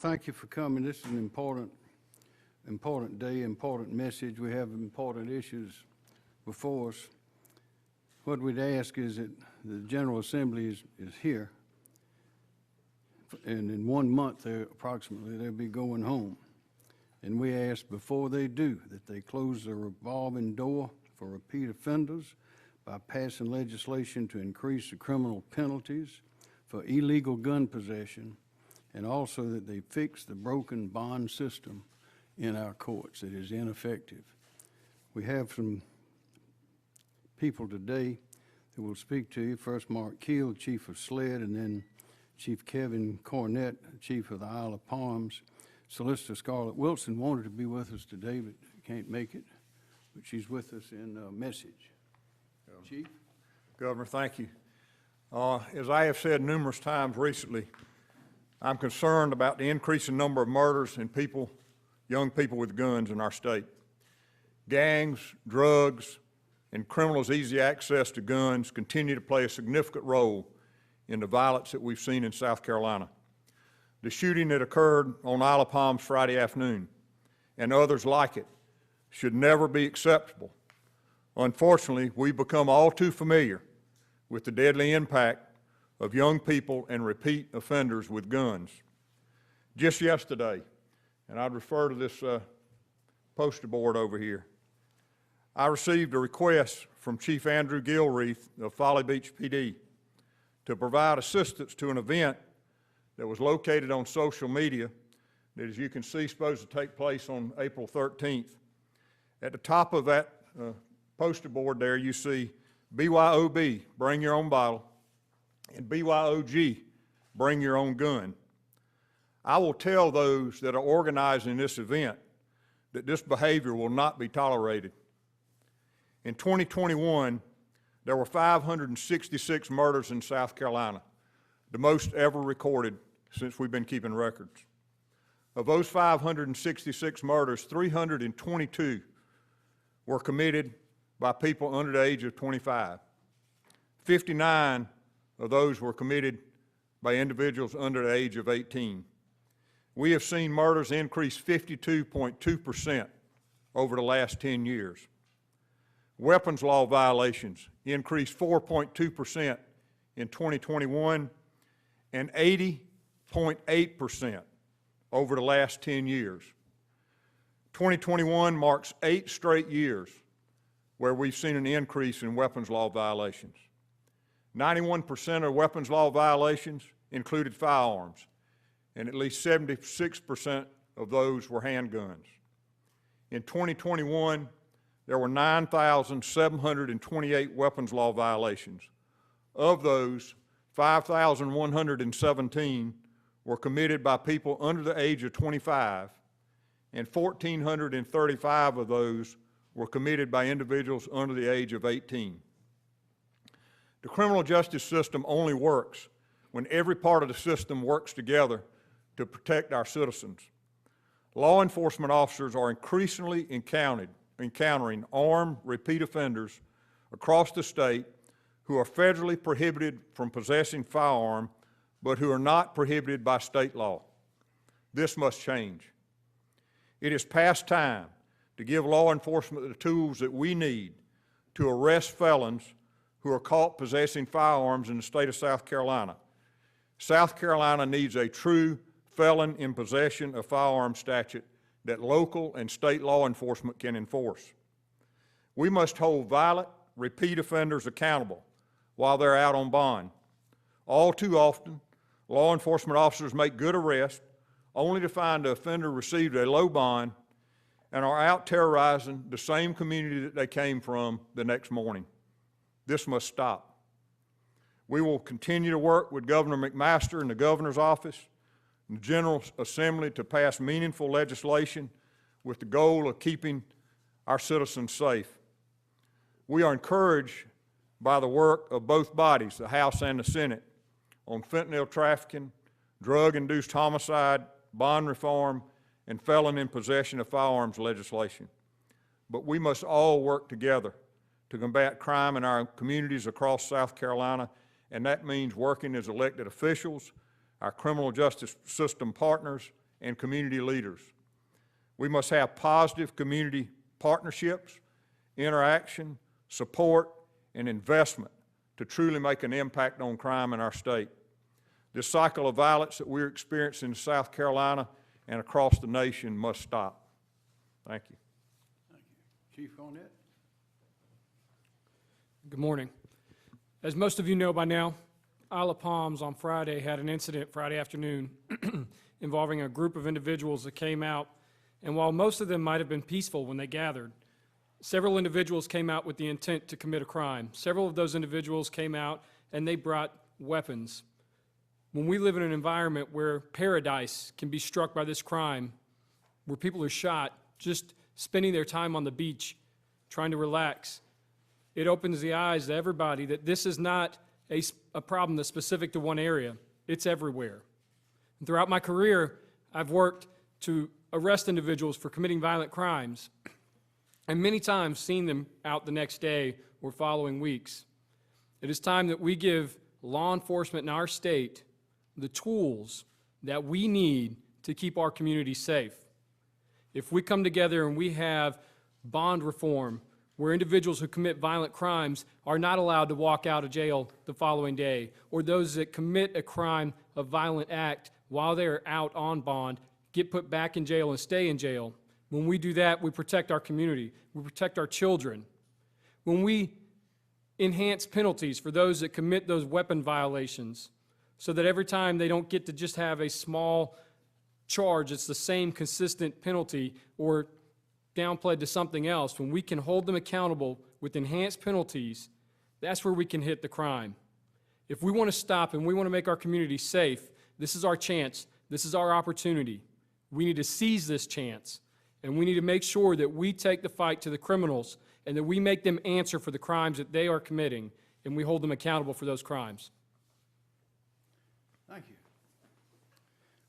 Thank you for coming. This is an important day, important message. We have important issues before us. What we'd ask is that the General Assembly is here, and in 1 month, approximately, they'll be going home. And we ask before they do that they close the revolving door for repeat offenders by passing legislation to increase the criminal penalties for illegal gun possession, and also that they fix the broken bond system in our courts that is ineffective. We have some people today who will speak to you. First, Mark Keel, Chief of SLED, and then Chief Kevin Cornett, Chief of the Isle of Palms. Solicitor Scarlett Wilson wanted to be with us today, but can't make it, but she's with us in message. Chief? Governor, thank you. As I have said numerous times recently, I'm concerned about the increasing number of murders in young people with guns in our state. Gangs, drugs, and criminals' easy access to guns continue to play a significant role in the violence that we've seen in South Carolina. The shooting that occurred on Isle of Palms Friday afternoon, and others like it, should never be acceptable. Unfortunately, we've become all too familiar with the deadly impact of young people and repeat offenders with guns. Just yesterday, and I'd refer to this poster board over here, I received a request from Chief Andrew Gilreath of Folly Beach PD to provide assistance to an event that was located on social media that, as you can see, is supposed to take place on April 13th. At the top of that poster board there, you see BYOB, bring your own bottle, and BYOG, bring your own gun. I will tell those that are organizing this event that this behavior will not be tolerated. In 2021, there were 566 murders in South Carolina, the most ever recorded since we've been keeping records. Of those 566 murders, 322 were committed by people under the age of 25. 59 of those were committed by individuals under the age of 18. We have seen murders increase 52.2% over the last 10 years. Weapons law violations increased 4.2% in 2021 and 80.8% over the last 10 years. 2021 marks 8 straight years where we've seen an increase in weapons law violations. 91% of weapons law violations included firearms, and at least 76% of those were handguns. In 2021, there were 9,728 weapons law violations. Of those, 5,117 were committed by people under the age of 25, and 1,435 of those were committed by individuals under the age of 18. The criminal justice system only works when every part of the system works together to protect our citizens. Law enforcement officers are increasingly encountering armed repeat offenders across the state who are federally prohibited from possessing firearms, but who are not prohibited by state law. This must change. It is past time to give law enforcement the tools that we need to arrest felons who are caught possessing firearms in the state of South Carolina. South Carolina needs a true felon in possession of firearms statute that local and state law enforcement can enforce. We must hold violent, repeat offenders accountable while they're out on bond. All too often, law enforcement officers make good arrests only to find the offender received a low bond and are out terrorizing the same community that they came from the next morning. This must stop. We will continue to work with Governor McMaster and the Governor's office and the General Assembly to pass meaningful legislation with the goal of keeping our citizens safe. We are encouraged by the work of both bodies, the House and the Senate, on fentanyl trafficking, drug-induced homicide, bond reform, and felon in possession of firearms legislation. But we must all work together to combat crime in our communities across South Carolina, and that means working as elected officials, our criminal justice system partners, and community leaders. We must have positive community partnerships, interaction, support, and investment to truly make an impact on crime in our state. This cycle of violence that we're experiencing in South Carolina and across the nation must stop. Thank you. Thank you. Chief Cornett? Good morning. As most of you know by now, Isle of Palms on Friday had an incident Friday afternoon involving a group of individuals that came out, and while most of them might have been peaceful when they gathered, several individuals came out with the intent to commit a crime. Several of those individuals came out and they brought weapons. When we live in an environment where paradise can be struck by this crime, where people are shot just spending their time on the beach trying to relax, it opens the eyes to everybody that this is not a problem that's specific to one area. It's everywhere. And throughout my career, I've worked to arrest individuals for committing violent crimes, and many times seen them out the next day or following weeks. It is time that we give law enforcement in our state the tools that we need to keep our community safe. If we come together and we have bond reform, where individuals who commit violent crimes are not allowed to walk out of jail the following day, or those that commit a crime, a violent act, while they're out on bond, get put back in jail and stay in jail. When we do that, we protect our community, we protect our children. When we enhance penalties for those that commit those weapon violations, so that every time they don't get to just have a small charge, it's the same consistent penalty, or downplayed to something else, when we can hold them accountable with enhanced penalties, that's where we can hit the crime. If we want to stop and we want to make our community safe, this is our chance, this is our opportunity. We need to seize this chance, and we need to make sure that we take the fight to the criminals and that we make them answer for the crimes that they are committing, and we hold them accountable for those crimes. Thank you.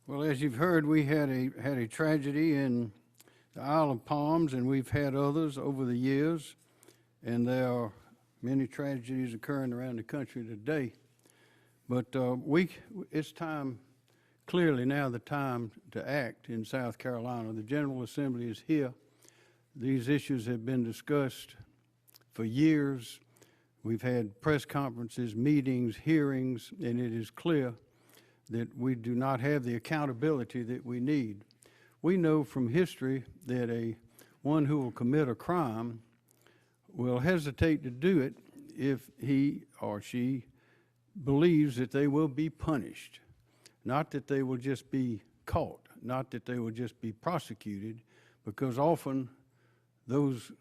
Well, as you've heard, we had a tragedy in the Isle of Palms, and we've had others over the years, and there are many tragedies occurring around the country today. But it's time, clearly now the time to act in South Carolina. The General Assembly is here. These issues have been discussed for years. We've had press conferences, meetings, hearings, and it is clear that we do not have the accountability that we need. We know from history that one who will commit a crime will hesitate to do it if he or she believes that they will be punished, not that they will just be caught, not that they will just be prosecuted, because often those,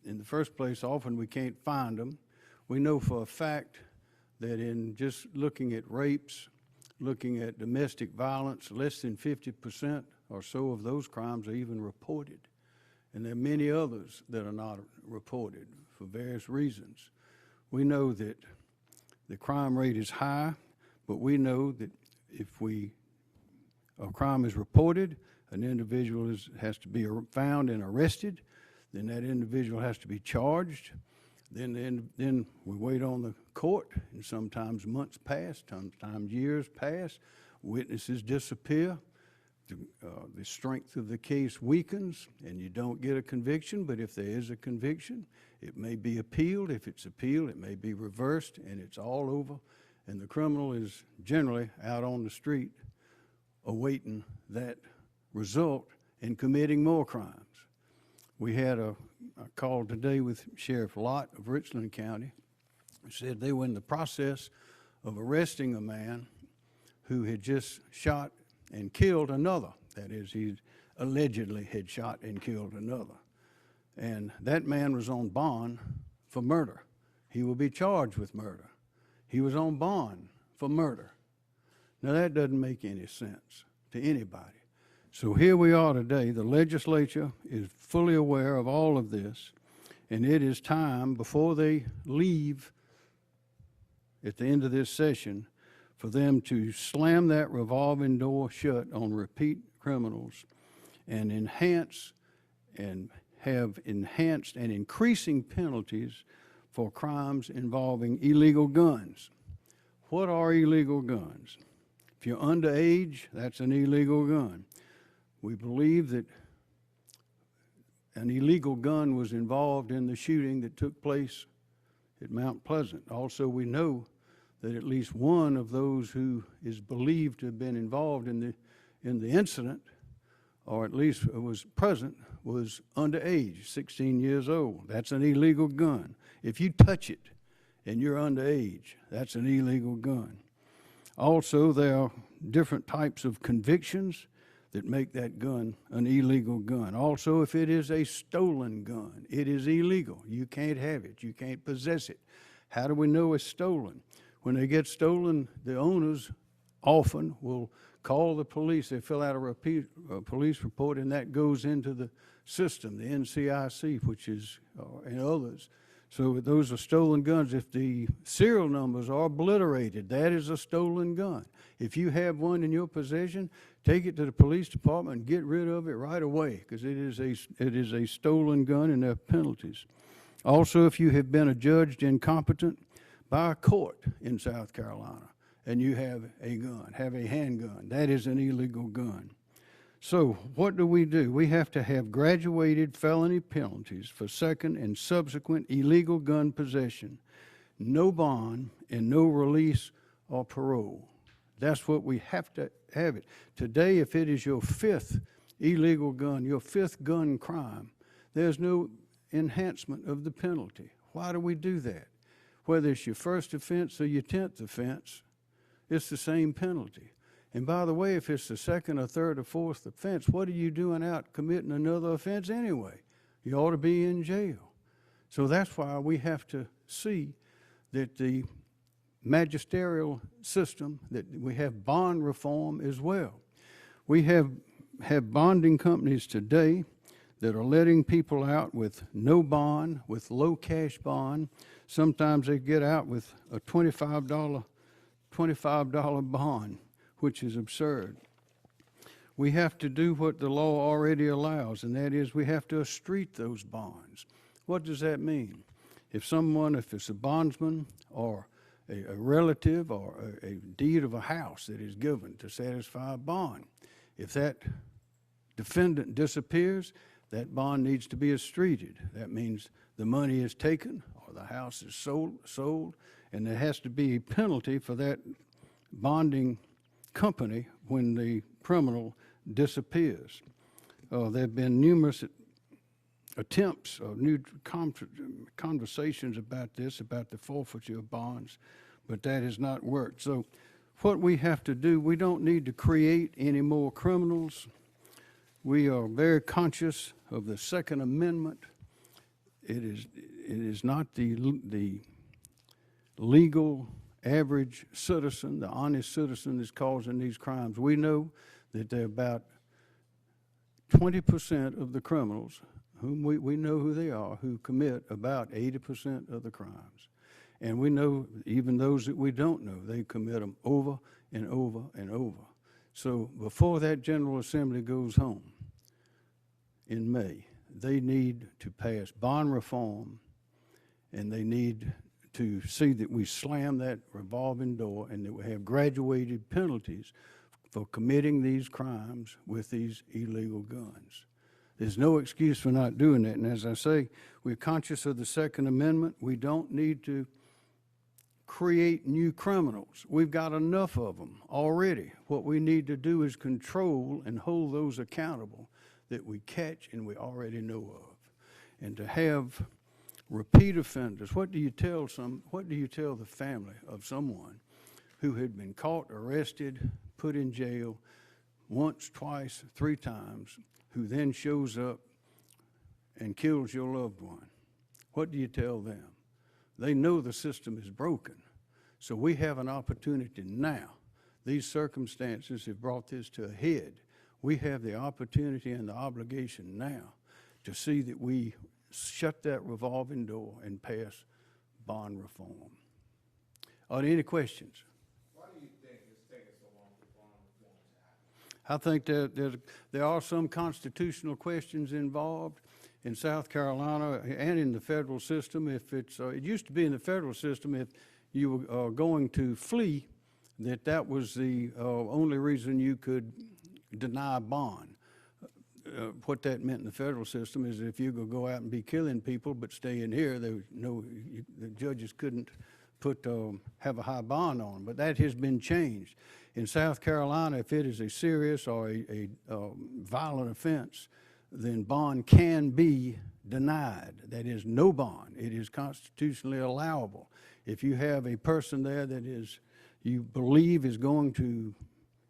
in the first place, often we can't find them. We know for a fact that in just looking at rapes, looking at domestic violence, less than 50% or so of those crimes are even reported. And there are many others that are not reported for various reasons. We know that the crime rate is high, but we know that if a crime is reported, an individual has to be found and arrested, then that individual has to be charged. Then we wait on the court, and sometimes months pass, sometimes years pass, witnesses disappear, the strength of the case weakens, and you don't get a conviction. But if there is a conviction, it may be appealed. If it's appealed, it may be reversed, and it's all over, and the criminal is generally out on the street awaiting that result and committing more crimes. We had a call today with Sheriff Lott of Richland County, who said they were in the process of arresting a man who had just shot and killed another. That is, he allegedly had shot and killed another. And that man was on bond for murder. He will be charged with murder. He was on bond for murder. Now that doesn't make any sense to anybody. So here we are today. The legislature is fully aware of all of this, and it is time, before they leave at the end of this session, for them to slam that revolving door shut on repeat criminals and enhance and have enhanced and increasing penalties for crimes involving illegal guns. What are illegal guns? If you're underage, that's an illegal gun. We believe that an illegal gun was involved in the shooting that took place at Mount Pleasant. Also, we know that at least one of those who is believed to have been involved in the incident, or at least was present, was underage, 16 years old. That's an illegal gun. If you touch it and you're underage, that's an illegal gun. Also, there are different types of convictions that make that gun an illegal gun. Also, if it is a stolen gun, it is illegal. You can't have it. You can't possess it. How do we know it's stolen? When they get stolen, the owners often will call the police. They fill out a police report, and that goes into the system, the NCIC, which is, and others. So those are stolen guns. If the serial numbers are obliterated, that is a stolen gun. If you have one in your possession, take it to the police department and get rid of it right away, because it is a stolen gun, and there are penalties. Also, if you have been adjudged incompetent by a court in South Carolina and you have a gun, have a handgun, that is an illegal gun. So what do? We have to have graduated felony penalties for second and subsequent illegal gun possession, no bond, and no release or parole. That's what we have to have it. Today, if it is your fifth illegal gun, your fifth gun crime, there's no enhancement of the penalty. Why do we do that? Whether it's your first offense or your 10th offense, it's the same penalty. And by the way, if it's the second or third or fourth offense, what are you doing out committing another offense anyway? You ought to be in jail. So that's why we have to see that the magisterial system, that we have bond reform as well. We have bonding companies today that are letting people out with no bond, with low cash bond. Sometimes they get out with a $25 bond, which is absurd. We have to do what the law already allows, and that is we have to street those bonds. What does that mean? If it's a bondsman or a relative or a deed of a house that is given to satisfy a bond, if that defendant disappears, that bond needs to be streeted. That means the money is taken or the house is sold, and there has to be a penalty for that bonding company when the criminal disappears. There have been numerous attempts or new conversations about this, about the forfeiture of bonds, but that has not worked. So what we have to do, we don't need to create any more criminals. We are very conscious of the Second Amendment. It is not the legal average citizen, the honest citizen, that's causing these crimes. We know that there are about 20% of the criminals, whom we know who they are, who commit about 80% of the crimes. And we know even those that we don't know, they commit them over and over and over. So before that General Assembly goes home in May, they need to pass bond reform, and they need to see that we slam that revolving door and that we have graduated penalties for committing these crimes with these illegal guns. There's no excuse for not doing that. And as I say, we're conscious of the Second Amendment. We don't need to create new criminals. We've got enough of them already. What we need to do is control and hold those accountable that we catch and we already know of. And to have repeat offenders, what do you tell the family of someone who had been caught, arrested, put in jail once, twice, 3 times, who then shows up and kills your loved one? What do you tell them? They know the system is broken. So we have an opportunity now. These circumstances have brought this to a head. We have the opportunity and the obligation now to see that we shut that revolving door and pass bond reform. Are there any questions? Why do you think it's taking so long for bond reform to happen? I think there are some constitutional questions involved in South Carolina and in the federal system. If it used to be in the federal system, if you were going to flee that was the only reason you could deny a bond. What that meant in the federal system is if you could go out and be killing people but stay in here, there was the judges couldn't have a high bond on them. But that has been changed. In South Carolina, if it is a serious or a violent offense, then bond can be denied. That is, no bond. It is constitutionally allowable. If you have a person there that you believe is going to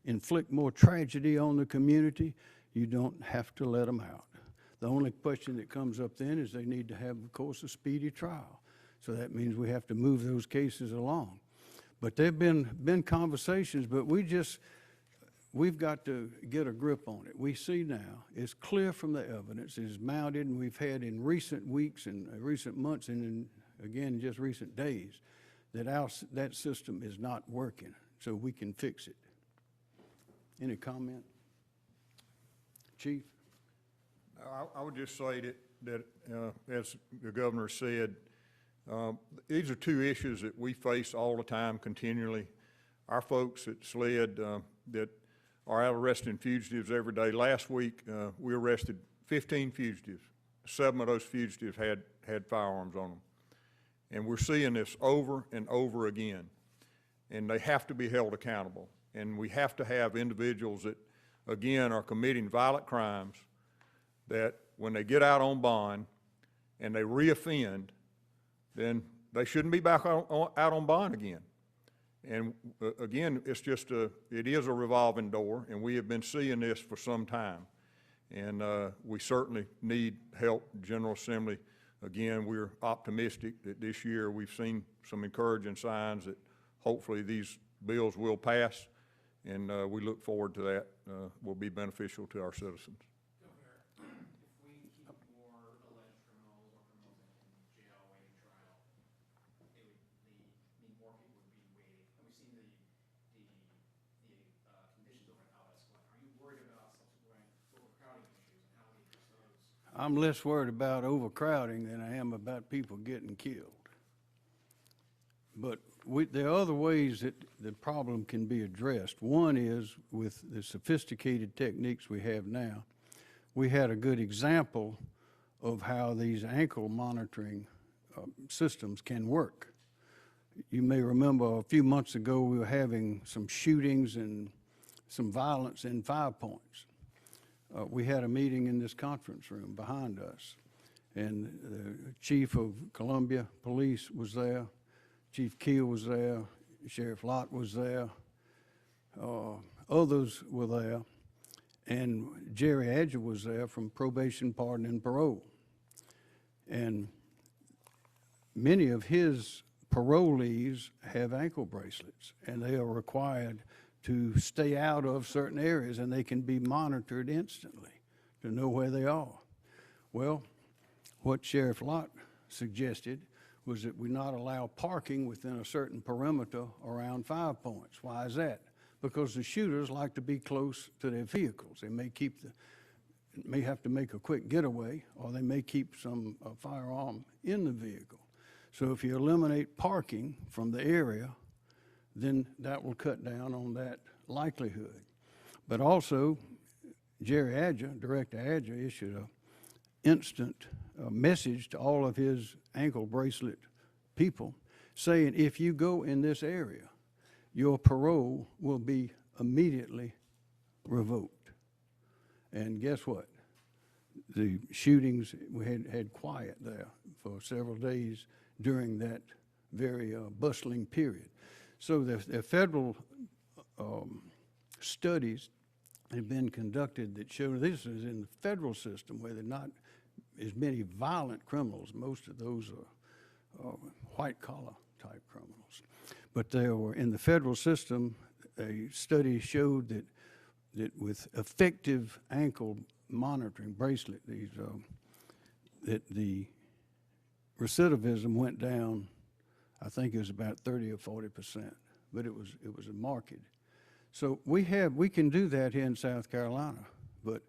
inflict more tragedy on the community, you don't have to let them out. The only question that comes up then is they need to have, of course, a speedy trial. So that means we have to move those cases along. But there have been conversations, but we've got to get a grip on it. We see now, it's clear from the evidence, it is mounted, and we've had in recent weeks and recent months and again, just recent days, that system is not working, so we can fix it. Any comment? Chief? I would just say that as the governor said, these are two issues that we face all the time, continually. Our folks at SLED that are out arresting fugitives every day. Last week, we arrested 15 fugitives. 7 of those fugitives had firearms on them. And we're seeing this over and over again. And they have to be held accountable. And we have to have individuals that, again, are committing violent crimes that when they get out on bond and they reoffend, then they shouldn't be back out on bond again. And again, it is a revolving door, and we have been seeing this for some time. And we certainly need help. General Assembly, again, we're optimistic that this year we've seen some encouraging signs that hopefully these bills will pass, and we look forward to that. Will be beneficial to our citizens. Governor, if we keep more alleged criminals or criminals in jail waiting trial, more people would be waiting. And we've seen the conditions over at Alice. Are you worried about subsequent overcrowding issues and how we address those? I'm less worried about overcrowding than I am about people getting killed. But there are other ways that the problem can be addressed. One is with the sophisticated techniques we have now. We had a good example of how these ankle monitoring systems can work. You may remember a few months ago we were having some shootings and some violence in 5 Points. We had a meeting in this conference room behind us, and the chief of Columbia Police was there, Chief Keel was there, Sheriff Lott was there, others were there, and Jerry Adger was there from Probation, Pardon, and Parole. And many of his parolees have ankle bracelets, and they are required to stay out of certain areas, and they can be monitored instantly to know where they are. Well, what Sheriff Lott suggested was that we not allow parking within a certain perimeter around 5 Points. Why is that? Because the shooters like to be close to their vehicles. They may have to make a quick getaway, or they may keep some firearm in the vehicle. So if you eliminate parking from the area, then that will cut down on that likelihood. But also, Jerry Adger, Director Adger, issued an instant message to all of his ankle bracelet people saying, if you go in this area, your parole will be immediately revoked. And guess what? The shootings, we had quiet there for several days during that very bustling period. So the federal studies have been conducted that show this is in the federal system where there are not as many violent criminals. Most of those are white-collar type criminals. But there were, in the federal system, a study showed that with effective ankle monitoring bracelet, that the recidivism went down, I think it was about 30 or 40%, but it was a market. So we can do that here in South Carolina, but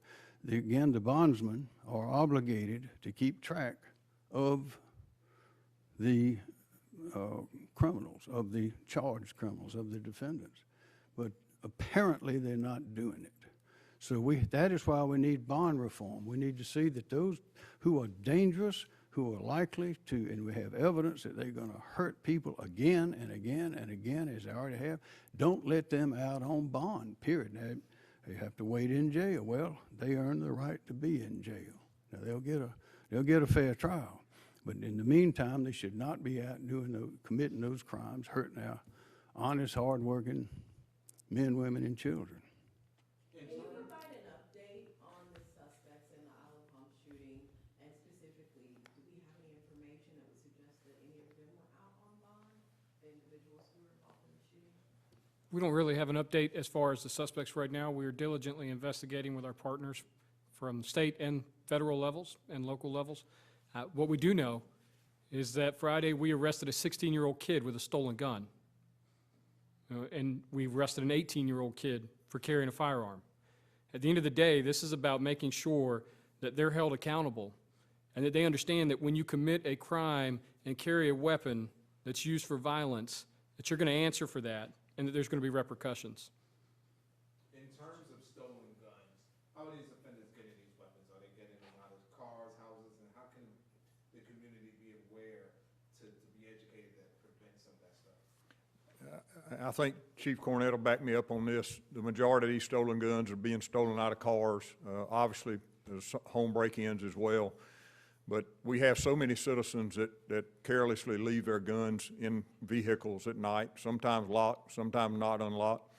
again, the bondsmen are obligated to keep track of the criminals, of the charged criminals, of the defendants. but apparently they're not doing it. So that is why we need bond reform. We need to see that those who are dangerous, who are likely to, and we have evidence that they're gonna hurt people again and again and again, as they already have, don't let them out on bond, period. Now, they have to wait in jail. Well, they earn the right to be in jail. Now, they'll get a fair trial. But in the meantime, they should not be out committing those crimes, hurting our honest, hardworking men, women, and children. Can you provide an update on the suspects in the Isle of Palm shooting? And specifically, do we have any information that would suggest that any of them were out on bond, the individuals who were involved in the shooting? We don't really have an update as far as the suspects right now. We are diligently investigating with our partners from state and federal levels and local levels. What we do know is that Friday we arrested a 16-year-old kid with a stolen gun. And we arrested an 18-year-old kid for carrying a firearm. At the end of the day, this is about making sure that they're held accountable and that they understand that when you commit a crime and carry a weapon that's used for violence, that you're going to answer for that and that there's going to be repercussions. In terms of stolen guns, how are these offenders getting these weapons? Are they getting them out of cars, houses, and how can the community be aware to be educated that prevent some of that stuff? I think Chief Cornett will back me up on this. The majority of these stolen guns are being stolen out of cars. Obviously, there's home break-ins as well. But we have so many citizens that carelessly leave their guns in vehicles at night, sometimes locked, sometimes not unlocked.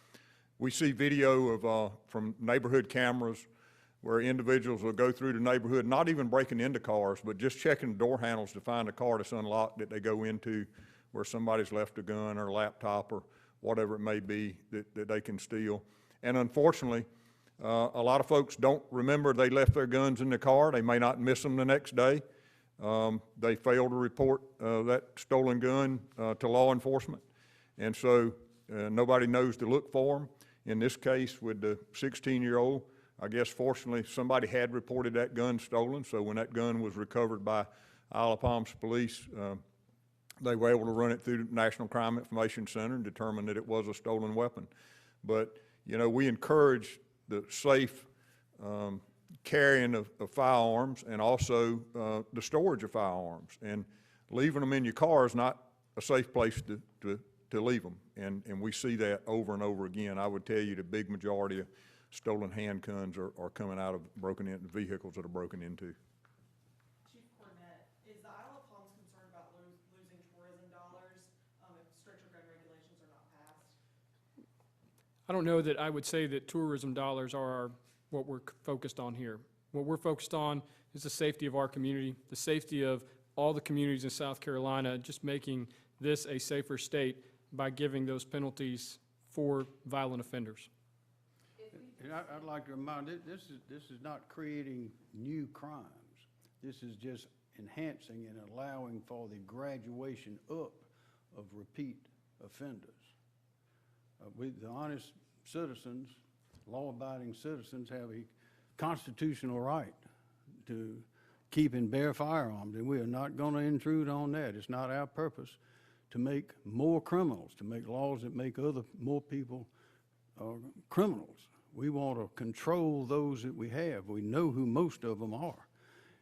We see video of, from neighborhood cameras where individuals will go through the neighborhood, not even breaking into cars, but just checking door handles to find a car that's unlocked that they go into where somebody's left a gun or a laptop or whatever it may be that they can steal. And unfortunately, a lot of folks don't remember they left their guns in the car. They may not miss them the next day. They fail to report that stolen gun to law enforcement. And so nobody knows to look for them. In this case, with the 16-year-old, I guess fortunately somebody had reported that gun stolen. So when that gun was recovered by Isle of Palms police, they were able to run it through the National Crime Information Center and determine that it was a stolen weapon. But, you know, we encourage the safe carrying of firearms and also the storage of firearms. And leaving them in your car is not a safe place to leave them. And we see that over and over again. I would tell you the big majority of stolen handguns are coming out of vehicles that are broken into. Chief Cornett, is the Isle of Palms concerned about losing tourism dollars if stricter gun regulations are not passed? I don't know that I would say that tourism dollars are what we're focused on here. What we're focused on is the safety of our community, the safety of all the communities in South Carolina, just making this a safer state by giving those penalties for violent offenders. And I'd like to remind, this is not creating new crimes. This is just enhancing and allowing for the graduation up of repeat offenders. The honest citizens, law-abiding citizens, have a constitutional right to keep and bear firearms, and we are not going to intrude on that. It's not our purpose to make more criminals, to make laws that make more people criminals. We want to control those that we have. We know who most of them are.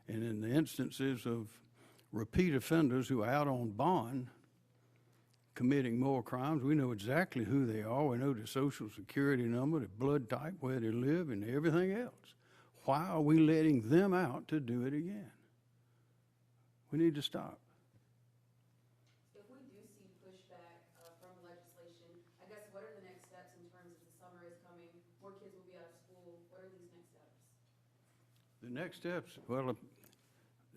And in the instances of repeat offenders who are out on bond committing more crimes, we know exactly who they are. We know their social security number, their blood type, where they live, and everything else. Why are we letting them out to do it again? We need to stop. If we do see pushback from legislation, I guess what are the next steps in terms of the summer is coming, more kids will be out of school, what are these next steps? The next steps, well,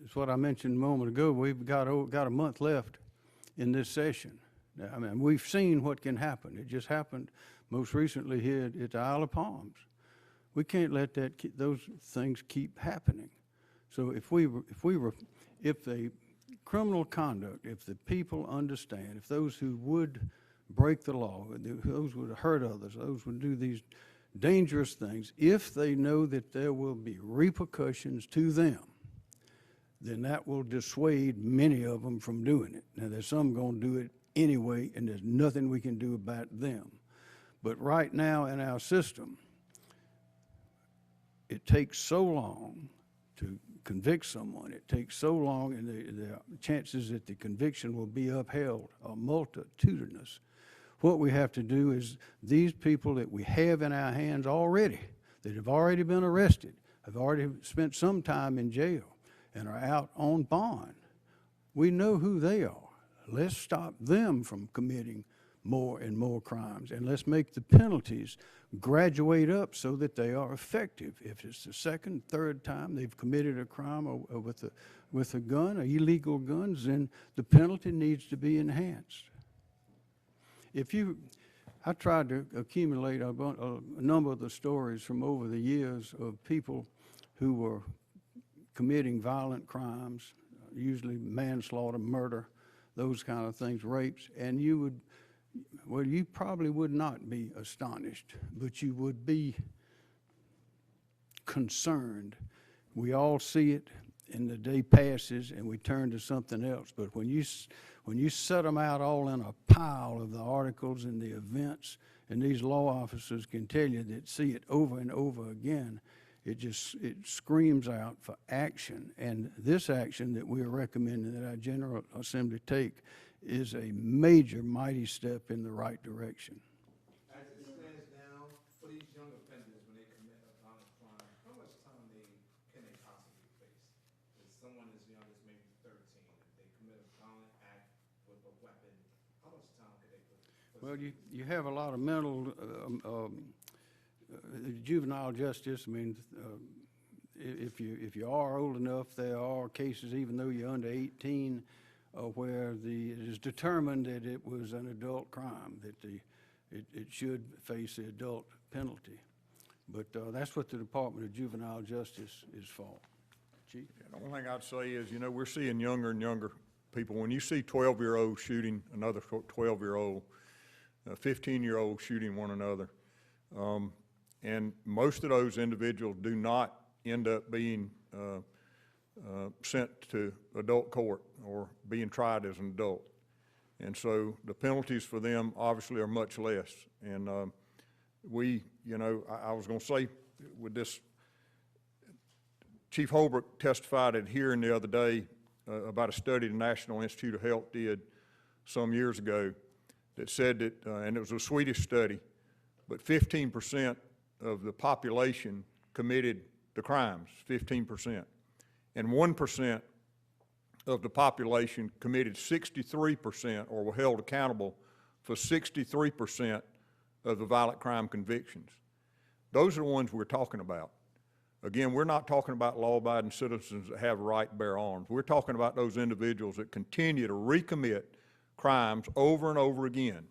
it's what I mentioned a moment ago. We've got a month left in this session. I mean, we've seen what can happen. It just happened most recently here at the Isle of Palms. We can't let those things keep happening. So if the criminal conduct, if the people understand, if those who would break the law, those who would hurt others, those would do these dangerous things, if they know that there will be repercussions to them, then that will dissuade many of them from doing it. Now, there's some going to do it anyway, and there's nothing we can do about them. But right now in our system, it takes so long to convict someone. It takes so long, and the chances that the conviction will be upheld are multitudinous. What we have to do is these people that we have in our hands already, that have already been arrested, have already spent some time in jail, and are out on bond, we know who they are. Let's stop them from committing more and more crimes, and let's make the penalties graduate up so that they are effective. If it's the second, third time they've committed a crime or with a gun, or illegal guns, then the penalty needs to be enhanced. I tried to accumulate a number of the stories from over the years of people who were committing violent crimes, usually manslaughter, murder, those kind of things, rapes, and you probably would not be astonished, but you would be concerned. We all see it, and the day passes, and we turn to something else. But when you set them out all in a pile of the articles and the events, and these law officers can tell you that see it over and over again, it screams out for action. And this action that we are recommending that our General Assembly take is a major, mighty step in the right direction. As it stands now, for these young offenders, when they commit a violent crime, how much time can they possibly face? If someone as young as maybe 13, if they commit a violent act with a weapon, how much time could they put? Well, you have a lot of mental, juvenile justice. I mean, if you are old enough, there are cases, even though you're under 18, where it is determined that it was an adult crime, that it should face the adult penalty. But that's what the Department of Juvenile Justice is for. Chief? The only thing I'd say is, we're seeing younger and younger people. When you see 12-year-olds shooting another 12-year-old, 15-year-olds shooting one another, and most of those individuals do not end up being sent to adult court or being tried as an adult. And so the penalties for them obviously are much less. And I was going to say with this, Chief Holbrook testified at hearing the other day about a study the National Institute of Health did some years ago that said that, and it was a Swedish study, but 15% of the population committed the crimes, 15%. And 1% of the population committed 63% or were held accountable for 63% of the violent crime convictions. Those are the ones we're talking about. Again, we're not talking about law-abiding citizens that have a right to bear arms. We're talking about those individuals that continue to recommit crimes over and over again.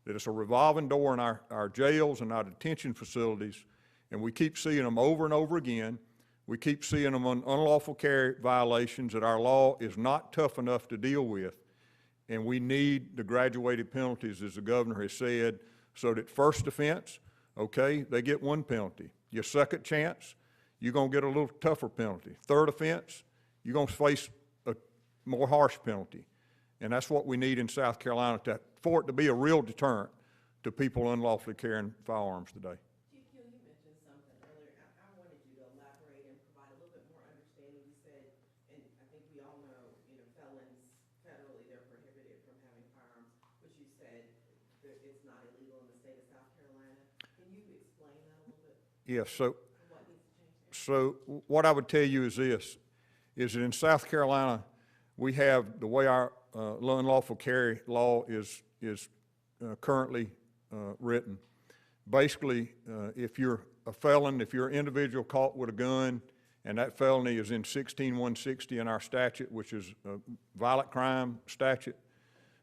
That it's a revolving door in our jails and our detention facilities, and we keep seeing them over and over again. We keep seeing them on unlawful carry violations that our law is not tough enough to deal with. And we need the graduated penalties, as the governor has said, so that first offense, okay, they get one penalty. Your second chance, you're going to get a little tougher penalty. Third offense, you're going to face a more harsh penalty. And that's what we need in South Carolina for it to be a real deterrent to people unlawfully carrying firearms today. Chief Q, you mentioned something earlier. I wanted you to elaborate and provide a little bit more understanding. You said, and I think we all know, felons, federally, they're prohibited from having firearms, but you said that it's not illegal in the state of South Carolina. Can you explain that a little bit? Yes, What needs to change there? so what I would tell you is this, is that in South Carolina, we have the way our unlawful carry law is currently written. Basically, if you're a felon, if you're an individual caught with a gun, and that felony is in 16160 in our statute, which is a violent crime statute,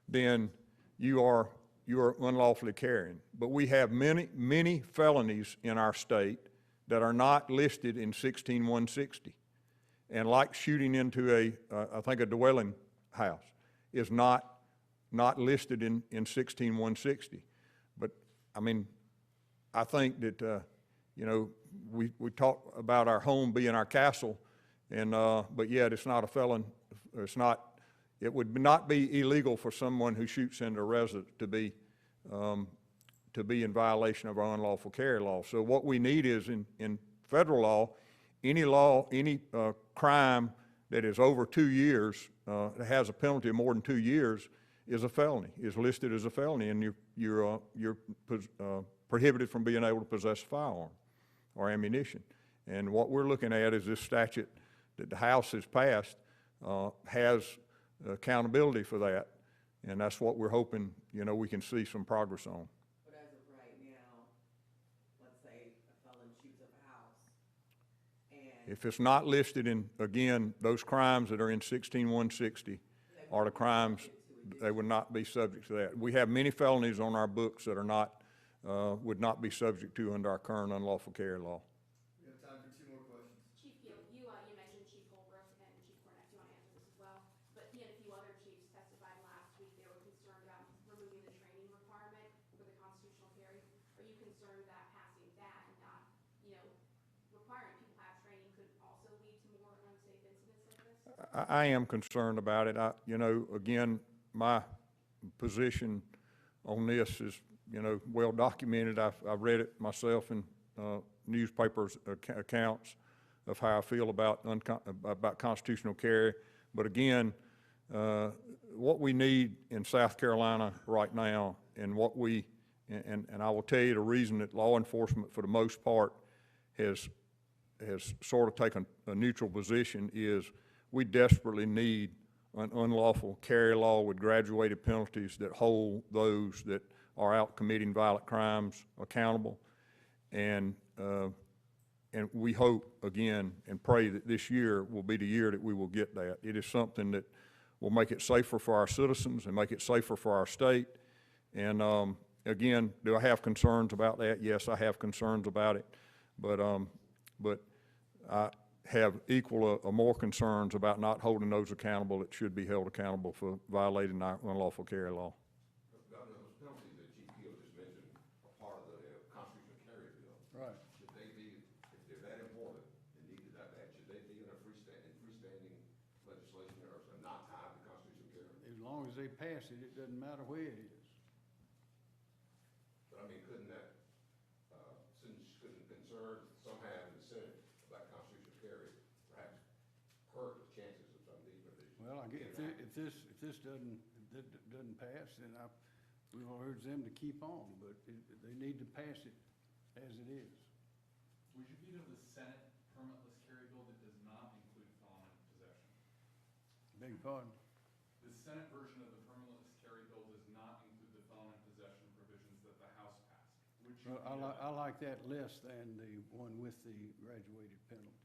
then you are unlawfully carrying. But we have many felonies in our state that are not listed in 16160. And like shooting into I think a dwelling house is not listed in 16160. But I mean, I think that we talk about our home being our castle, and but yet it's not a felon. It would not be illegal for someone who shoots into a residence to to be in violation of our unlawful carry law. So what we need is in federal law, any crime that is over 2 years, that has a penalty of more than 2 years, is a felony, is listed as a felony, and you're prohibited from being able to possess a firearm or ammunition. And what we're looking at is this statute that the House has passed has accountability for that, and that's what we're hoping, we can see some progress on. But as of right now, let's say a felon shoots up a house and. If it's not listed in, again, those crimes that are in 16160 are the crimes, they would not be subject to that. We have many felonies on our books that are not, would not be subject to under our current unlawful carry law. We have time for 2 more questions. Chief, you mentioned Chief Holbrook and Chief Cornett, do you want to answer this as well? But he and a few other chiefs testified last week, they were concerned about removing the training requirement for the constitutional carry. Are you concerned that passing that and not, requiring people to have training could also lead to more unsafe incidents like this? I am concerned about it. Again, my position on this is, well documented. I've read it myself in newspapers accounts of how I feel about constitutional carry. But again, what we need in South Carolina right now, and what and I will tell you the reason that law enforcement for the most part has sort of taken a neutral position is we desperately need an unlawful carry law with graduated penalties that hold those that are out committing violent crimes accountable. And we hope, again, and pray that this year will be the year that we will get that. It is something that will make it safer for our citizens and make it safer for our state. And again, do I have concerns about that? Yes, I have concerns about it. But I have equal or more concerns about not holding those accountable that should be held accountable for violating our unlawful carry law. Governor, those penalties that Chief Keel just mentioned are part of the constitutional carry bill. Right. Should they be, if they're that important and needed that bad, should they be in a freestanding legislation or not tied to constitutional carry? As long as they pass it, it doesn't matter where it is. But I mean, couldn't concerns some have in the Senate about constitutional carry perhaps hurt the chances of some of these provisions? Well, I guess if this doesn't pass, then we will urge them to keep on, but they need to pass it as it is. Would you veto the Senate permitless carry bill that does not include felon in possession? Beg your pardon? The Senate version of the permitless carry bill does not include the felon in possession provisions that the House passed. Would you Well, veto that? I like that less than the one with the graduated penalty.